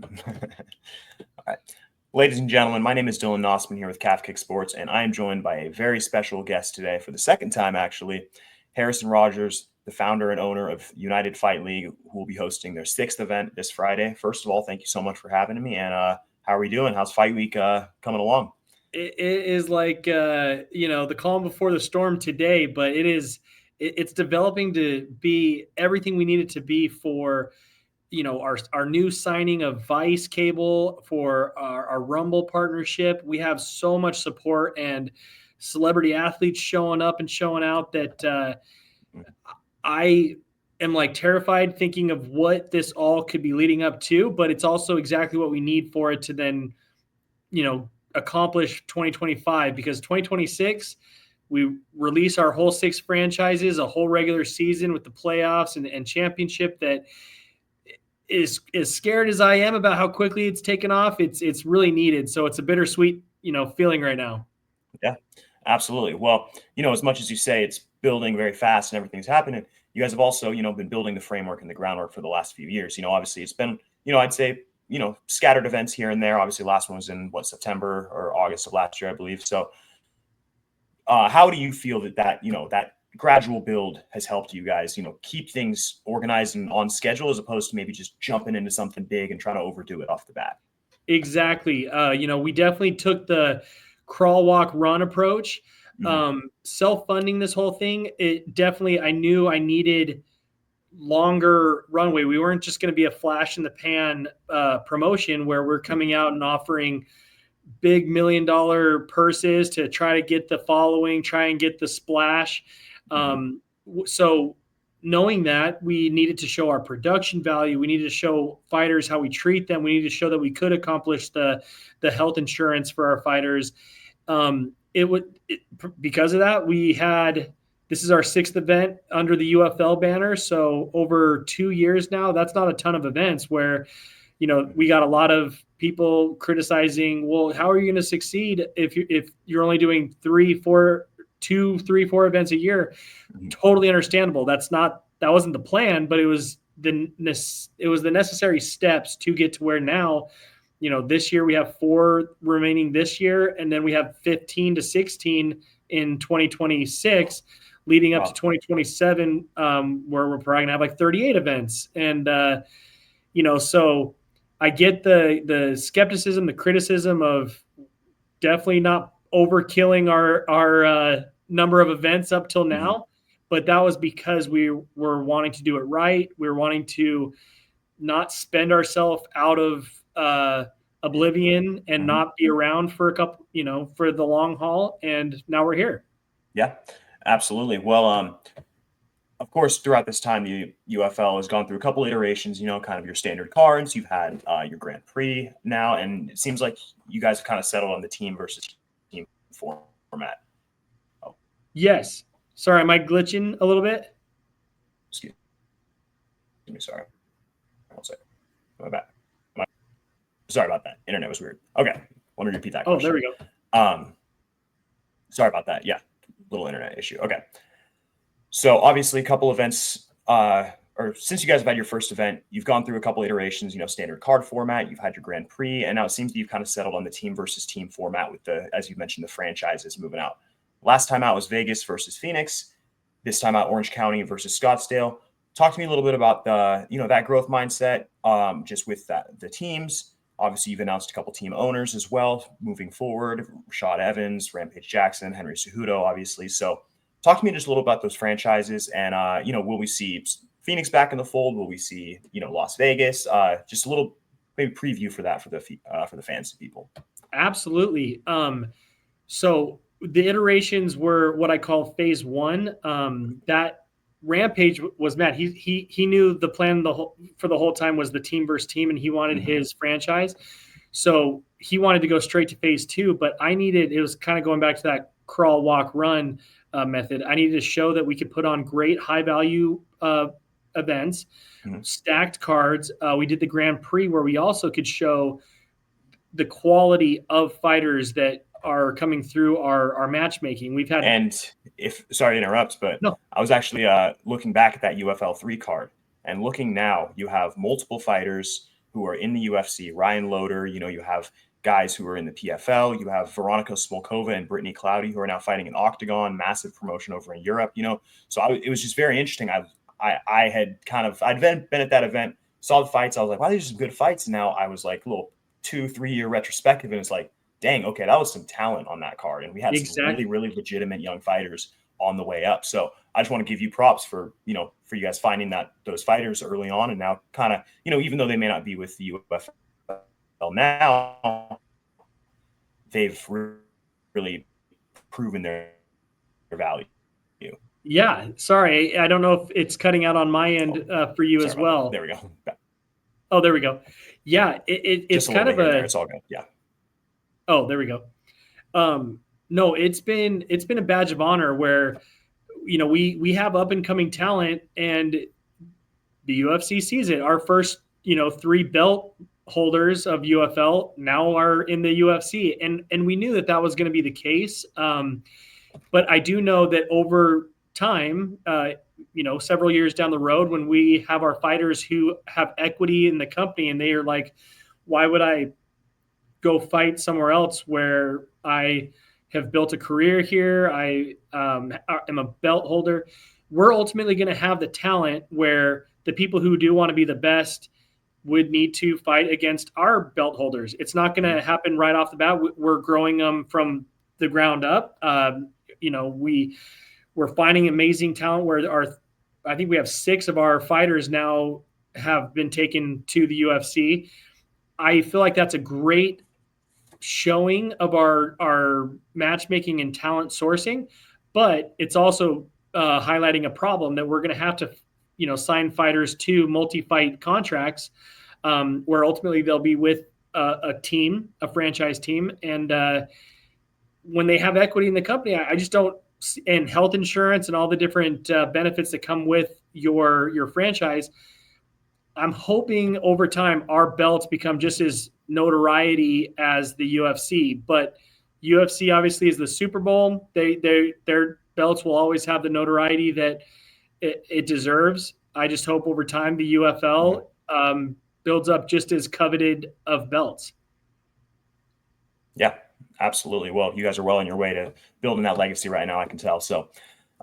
All right. Ladies and gentlemen, my name is Dylan Nossman here with Calf Kick Sports, and I am joined by a very special guest today for the second time, actually. Harrison Rogers, the founder and owner of United Fight League, who will be hosting their sixth event this Friday. First of all, thank you so much for having me. And how are we doing? How's Fight Week coming along? It is like the calm before the storm today, but it's developing to be everything we need it to be for our new signing of Vice Cable, for our Rumble partnership. We have so much support and celebrity athletes showing up and showing out that I am like terrified thinking of what this all could be leading up to, but it's also exactly what we need for it to then accomplish 2025, because 2026 we release our whole 6 franchises, a whole regular season with the playoffs and championship. That is as scared as I am about how quickly it's taken off. It's really needed. So it's a bittersweet, feeling right now. Yeah, absolutely. Well, as much as you say it's building very fast and everything's happening, you guys have also, been building the framework and the groundwork for the last few years. Obviously it's been, I'd say, scattered events here and there. Obviously last one was in September or August of last year, I believe. So how do you feel that gradual build has helped you guys, keep things organized and on schedule, as opposed to maybe just jumping into something big and trying to overdo it off the bat? Exactly. We definitely took the crawl, walk, run approach. Self-funding this whole thing. I knew I needed longer runway. We weren't just going to be a flash in the pan promotion where we're coming out and offering big $1 million purses to try to get the following, try and get the splash. So knowing that, we needed to show our production value. We needed to show fighters how we treat them. We needed to show that we could accomplish the health insurance for our fighters. Because of that, this is our 6th event under the UFL banner. So over 2 years now, that's not a ton of events where, we got a lot of people criticizing, well, how are you going to succeed if you're only doing 3, 4 events a year? Totally understandable. That wasn't the plan, but it was the necessary steps to get to where now, this year we have 4 remaining this year, and then we have 15 to 16 in 2026, leading up to 2027, where we're probably gonna have like 38 events. And so I get the skepticism, the criticism of definitely not overkilling our number of events up till now, but that was because we were wanting to do it right. We were wanting to not spend ourselves out of oblivion and not be around for a couple, for the long haul. And now we're here. Yeah, absolutely. Well, of course, throughout this time, the UFL has gone through a couple iterations, kind of your standard cards. You've had your Grand Prix now, and it seems like you guys have kind of settled on the team versus team format. Oh. Yes. Sorry, am I glitching a little bit? Excuse me, sorry. One second. My bad. Sorry about that. Internet was weird. Okay, let me repeat that question. Oh, there we go. Sorry about that. Yeah, little internet issue. Okay. So obviously a couple events, or since you guys have had your first event, you've gone through a couple iterations, standard card format, you've had your Grand Prix, and now it seems that you've kind of settled on the team versus team format with as you mentioned, the franchises moving out. Last time out was Vegas versus Phoenix. This time out, Orange County versus Scottsdale. Talk to me a little bit about that growth mindset, just with the teams. Obviously, you've announced a couple team owners as well moving forward. Rashad Evans, Rampage Jackson, Henry Cejudo, obviously. So talk to me just a little about those franchises, and will we see Phoenix back in the fold? Will we see Las Vegas? Just a little maybe preview for that for the fans and people. Absolutely. So the iterations were what I call phase 1. That Rampage was Matt. He knew the plan for the whole time was the team versus team, and he wanted his franchise. So he wanted to go straight to phase 2, but it was kind of going back to that crawl, walk, run method. I needed to show that we could put on great high value events, stacked cards. We did the Grand Prix where we also could show the quality of fighters that are coming through our matchmaking. We've had, and sorry to interrupt, but no. I was actually looking back at that UFL 3 card, and looking now, you have multiple fighters who are in the UFC. Ryan Loder, you have guys who are in the PFL. You have Veronica Smolkova and Brittany Cloudy, who are now fighting in Octagon, massive promotion over in Europe. So it was just very interesting. I'd been at that event, saw the fights. I was like, wow, these are some good fights. And now I was like a little 2-3 year retrospective, and it's like, dang, okay, that was some talent on that card, and we had some really, really legitimate young fighters on the way up. So I just want to give you props for you guys finding those fighters early on, and now kind of even though they may not be with the UFL now, they've really proven their value. Yeah, sorry, I don't know if it's cutting out on my end for you as well. There we go. Oh, there we go. Yeah, it's kind of it's all good. Yeah. Oh, there we go. No, it's been a badge of honor where we have up and coming talent, and the UFC sees it. Our first 3 belt holders of UFL now are in the UFC, and we knew that was going to be the case. But I do know that over time, several years down the road, when we have our fighters who have equity in the company and they are like, why would I go fight somewhere else where I have built a career here? I am a belt holder. We're ultimately going to have the talent where the people who do want to be the best would need to fight against our belt holders. It's not going to happen right off the bat. We're growing them from the ground up. We're finding amazing talent where I think we have 6 of our fighters now have been taken to the UFC. I feel like that's a great showing of our matchmaking and talent sourcing, but it's also highlighting a problem that we're going to have to, sign fighters to multi-fight contracts where ultimately they'll be with a team, a franchise team. And when they have equity in the company, I just don't, and health insurance and all the different benefits that come with your franchise, I'm hoping over time our belts become just as notoriety as the UFC. But UFC obviously is the Super Bowl. Their belts will always have the notoriety that it deserves. I just hope over time the UFL builds up just as coveted of belts. Yeah, absolutely. Well, you guys are well on your way to building that legacy right now, I can tell. So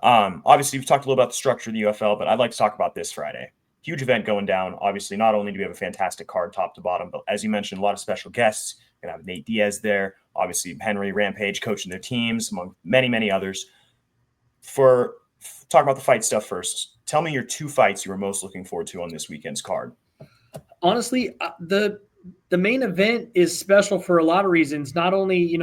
obviously we've talked a little about the structure of the UFL, but I'd like to talk about this Friday. Huge event going down. Obviously, not only do we have a fantastic card top to bottom, but as you mentioned, a lot of special guests. We're going to have Nate Diaz there. Obviously, Henry, Rampage coaching their teams, among many, many others. Talk about the fight stuff first. Tell me your 2 fights you were most looking forward to on this weekend's card. Honestly, the main event is special for a lot of reasons. Not only,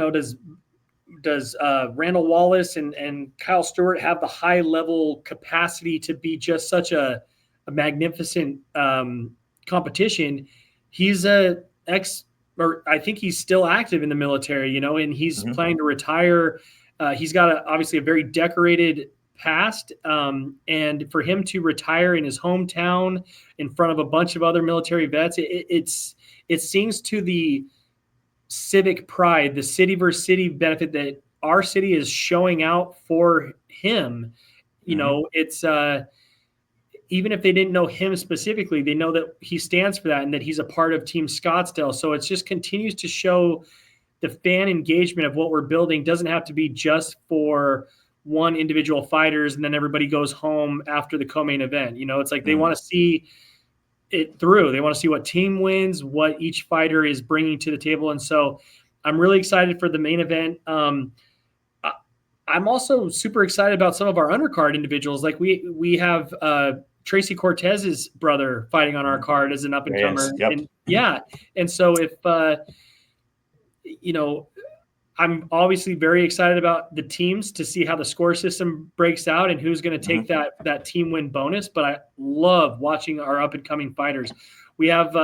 does Randall Wallace and Kyle Stewart have the high level capacity to be just such a magnificent competition. He's I think he's still active in the military, and he's planning to retire. He's got obviously a very decorated past. And for him to retire in his hometown in front of a bunch of other military vets, it sings to the civic pride, the city versus city benefit that our city is showing out for him. It's even if they didn't know him specifically, they know that he stands for that and that he's a part of Team Scottsdale. So it just continues to show the fan engagement of what we're building doesn't have to be just for one individual fighters and then everybody goes home after the co-main event. It's like they want to see it through. They want to see what team wins, what each fighter is bringing to the table. And so I'm really excited for the main event. I'm also super excited about some of our undercard individuals. Like we have Tracy Cortez's brother fighting on our card as an up and comer. Yep. And so if, I'm obviously very excited about the teams to see how the score system breaks out and who's going to take that team win bonus. But I love watching our up and coming fighters. We have,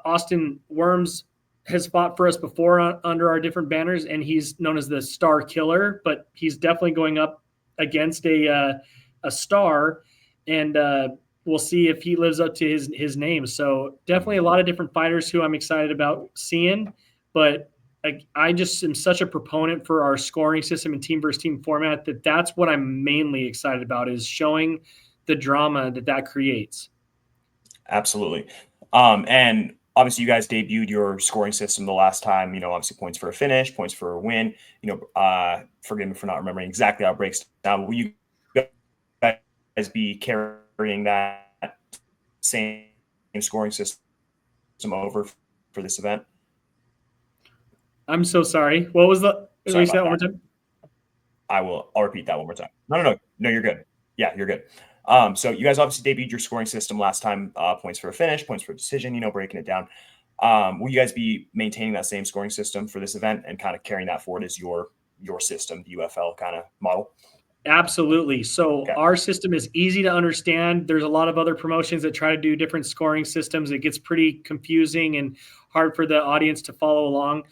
Austin Worms has fought for us before under our different banners, and he's known as the Star Killer, but he's definitely going up against a star, and we'll see if he lives up to his name. So definitely a lot of different fighters who I'm excited about seeing, but I just am such a proponent for our scoring system and team versus team format that's what I'm mainly excited about, is showing the drama that creates. Absolutely. And obviously you guys debuted your scoring system the last time, obviously points for a finish, points for a win, forgive me for not remembering exactly how it breaks down. Will you guys be carrying that same scoring system over for this event? I'm so sorry. What was the? Sorry Say that about one more that. time. I'll repeat that one more time. No, you're good. Yeah, you're good. So you guys obviously debuted your scoring system last time, points for a finish, points for a decision, breaking it down. Will you guys be maintaining that same scoring system for this event and kind of carrying that forward as your system, the UFL kind of model? Absolutely. So Okay. our system is easy to understand. There's a lot of other promotions that try to do different scoring systems. It gets pretty confusing and hard for the audience to follow along.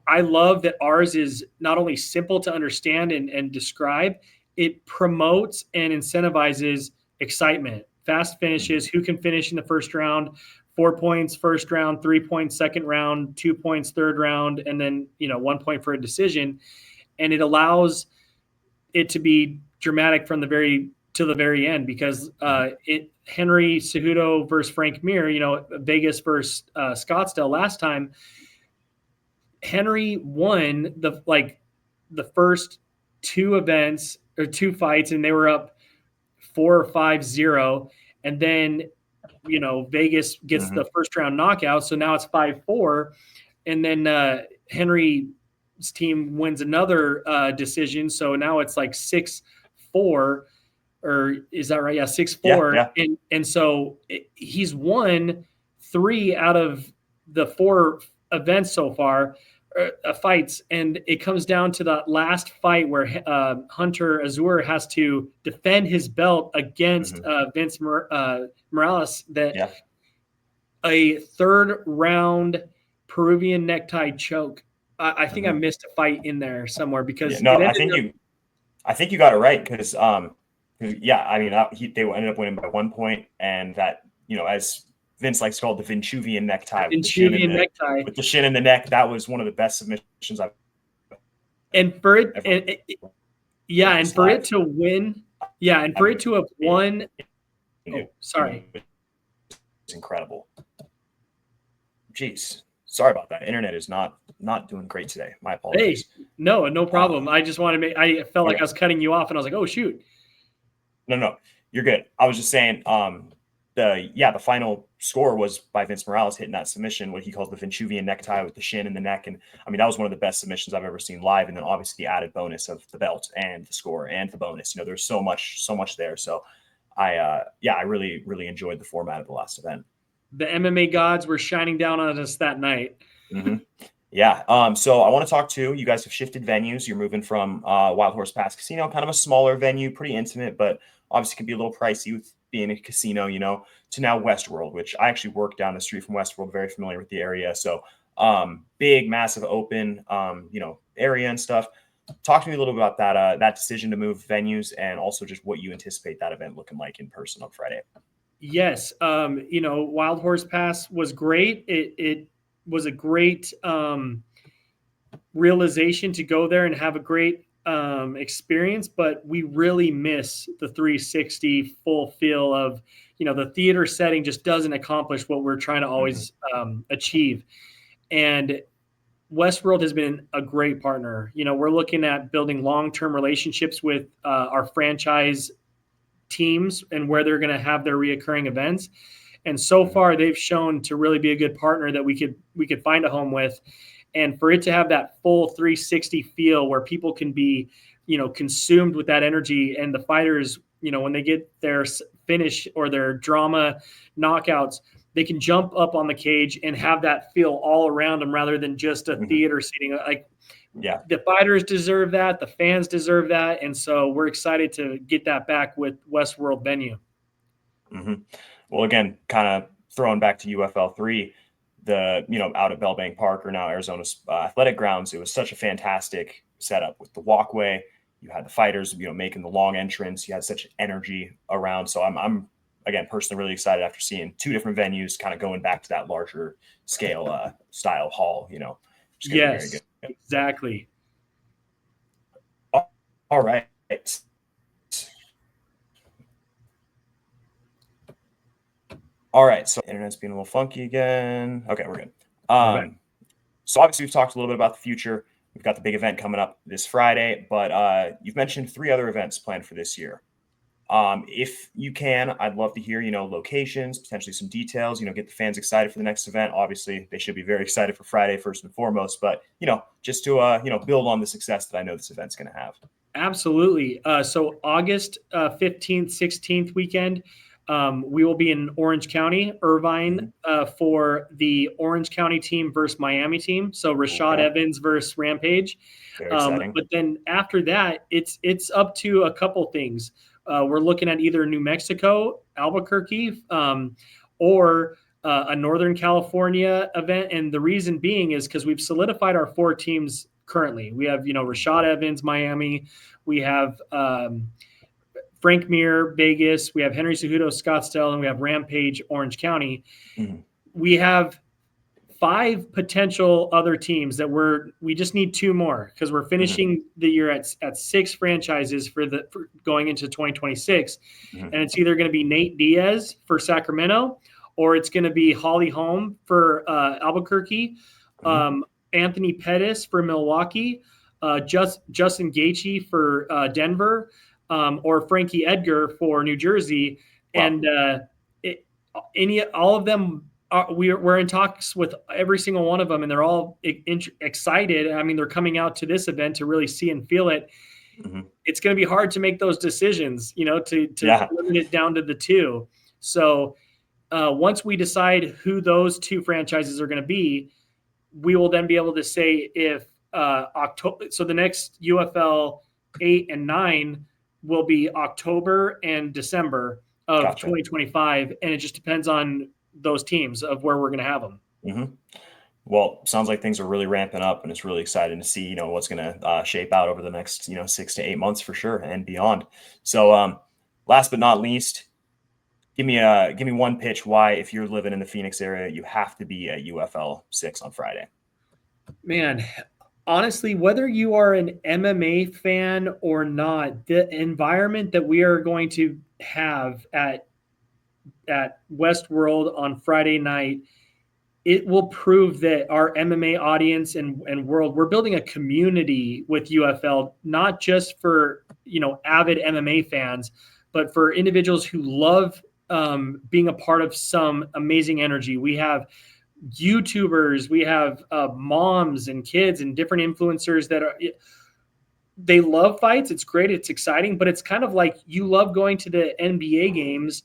I love that ours is not only simple to understand and describe, it promotes and incentivizes excitement, fast finishes, who can finish in the first round, 4 points first round, 3 points second round, 2 points third round, and then 1 point for a decision. And it allows it to be dramatic from the very end, because Henry Cejudo versus Frank Mir, Vegas versus Scottsdale last time, Henry won the first two events or two fights, and they were up 4 or 5-0, and then Vegas gets the first round knockout, so now it's 5-4, and then Henry's team wins another decision, so now it's like 6-4, or is that right? Yeah, 6-4, Yeah. and so he's won 3 out of the 4 events so far, fights, and it comes down to the last fight where Hunter Azure has to defend his belt against Vince Morales. A third round Peruvian necktie choke. I think I missed a fight in there somewhere, because I think you got it right, because they ended up winning by 1 point, and that as Vince likes to call it, the Vinchuvian necktie, with the shin in the neck. That was one of the best submissions I've for it to win, and for it to have won. Sorry, it's incredible. Jeez, sorry about that. Internet is not doing great today. My apologies. Hey, no problem. I just wanted to I felt like I was cutting you off, and I was like, oh shoot. No, you're good. I was just saying, the final score was by Vince Morales hitting that submission, what he calls the Vinchuvian necktie, with the shin and the neck. And I mean, that was one of the best submissions I've ever seen live. And then obviously the added bonus of the belt and the score and the bonus, there's so much there. So I really, really enjoyed the format of the last event. The MMA gods were shining down on us that night. Yeah. So I want to talk to you guys. Have shifted venues. You're moving from Wild Horse Pass Casino, kind of a smaller venue, pretty intimate, but obviously can be a little pricey with being a casino, to now Westworld, which I actually work down the street from Westworld, very familiar with the area. So big, massive, open, area and stuff. Talk to me a little bit about that decision to move venues, and also just what you anticipate that event looking like in person on Friday. Yes. Wild Horse Pass was great. It was a great realization to go there and have a great experience, but we really miss the 360 full feel of, the theater setting just doesn't accomplish what we're trying to always achieve. And Westworld has been a great partner. We're looking at building long-term relationships with our franchise teams and where they're going to have their reoccurring events. And so far they've shown to really be a good partner that we could find a home with. And for it to have that full 360 feel where people can be, consumed with that energy, and the fighters, when they get their finish or their drama knockouts, they can jump up on the cage and have that feel all around them, rather than just a theater seating. The fighters deserve that. The fans deserve that. And so we're excited to get that back with Westworld venue. Well, again, kind of throwing back to UFL 3, out at Bellbank Park, or now Arizona Athletic Grounds, it was such a fantastic setup with the walkway. You had the fighters, making the long entrance. You had such energy around. So I'm again, personally really excited after seeing 2 different venues, kind of going back to that larger scale style hall, Yes, very good. Exactly. All right. All right. So internet's being a little funky again. Okay, we're good. Okay. So obviously we've talked a little bit about the future. We've got the big event coming up this Friday, but you've mentioned 3 other events planned for this year. If you can, I'd love to hear, locations, potentially some details, get the fans excited for the next event. Obviously, they should be very excited for Friday first and foremost, but just to build on the success that I know this event's going to have. Absolutely. So August 15th, 16th weekend, we will be in Orange County, Irvine, for the Orange County team versus Miami team. So Rashad Evans versus Rampage. Very exciting. But then after that, it's up to a couple things. We're looking at either New Mexico, Albuquerque, or a Northern California event. And the reason being is because we've solidified our 4 teams currently. We have, Rashad Evans, Miami. We have Frank Mir, Vegas. We have Henry Cejudo, Scottsdale, and we have Rampage, Orange County. Mm-hmm. We have 5 potential other teams that we just need 2 more because we're finishing the year at 6 franchises for going into 2026. And it's either going to be Nate Diaz for Sacramento, or it's going to be Holly Holm for Albuquerque, Anthony Pettis for Milwaukee, Justin Gaethje for Denver, or Frankie Edgar for New Jersey. Wow. And all of them, we're in talks with every single one of them, and they're all excited. I mean, they're coming out to this event to really see and feel it. It's going to be hard to make those decisions, to limit it down to the 2. So once we decide who those 2 franchises are going to be, we will then be able to say if October. So the next UFL 8 and 9 will be October and December of 2025, and it just depends on those teams of where we're going to have them. Well, sounds like things are really ramping up, and it's really exciting to see, what's going to shape out over the next, 6 to 8 months for sure and beyond. So, last but not least, give me one pitch why, if you're living in the Phoenix area, you have to be at UFL 6 on Friday. Man, honestly, whether you are an MMA fan or not, the environment that we are going to have at Westworld on Friday night, it will prove that our MMA audience and world, we're building a community with UFL, not just for, avid MMA fans, but for individuals who love being a part of some amazing energy. We have YouTubers, we have moms and kids and different influencers that they love fights. It's great. It's exciting, but it's kind of like you love going to the NBA games,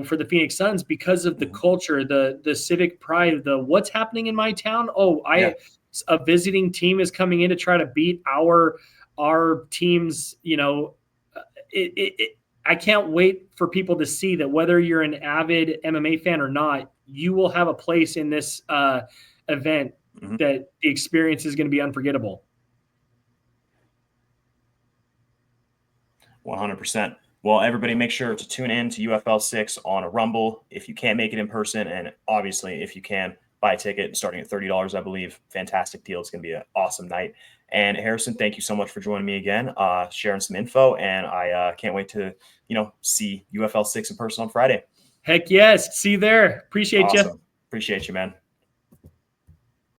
for the Phoenix Suns because of the culture, the civic pride, the what's happening in my town. A visiting team is coming in to try to beat our teams. I can't wait for people to see that whether you're an avid MMA fan or not, you will have a place in this event that the experience is going to be unforgettable. 100%. Well, everybody make sure to tune in to UFL 6 on a Rumble if you can't make it in person. And obviously, if you can, buy a ticket starting at $30, I believe. Fantastic deal. It's going to be an awesome night. And Harrison, thank you so much for joining me again, sharing some info. And I can't wait to, see UFL 6 in person on Friday. Heck yes. See you there. Appreciate you. Appreciate you, man.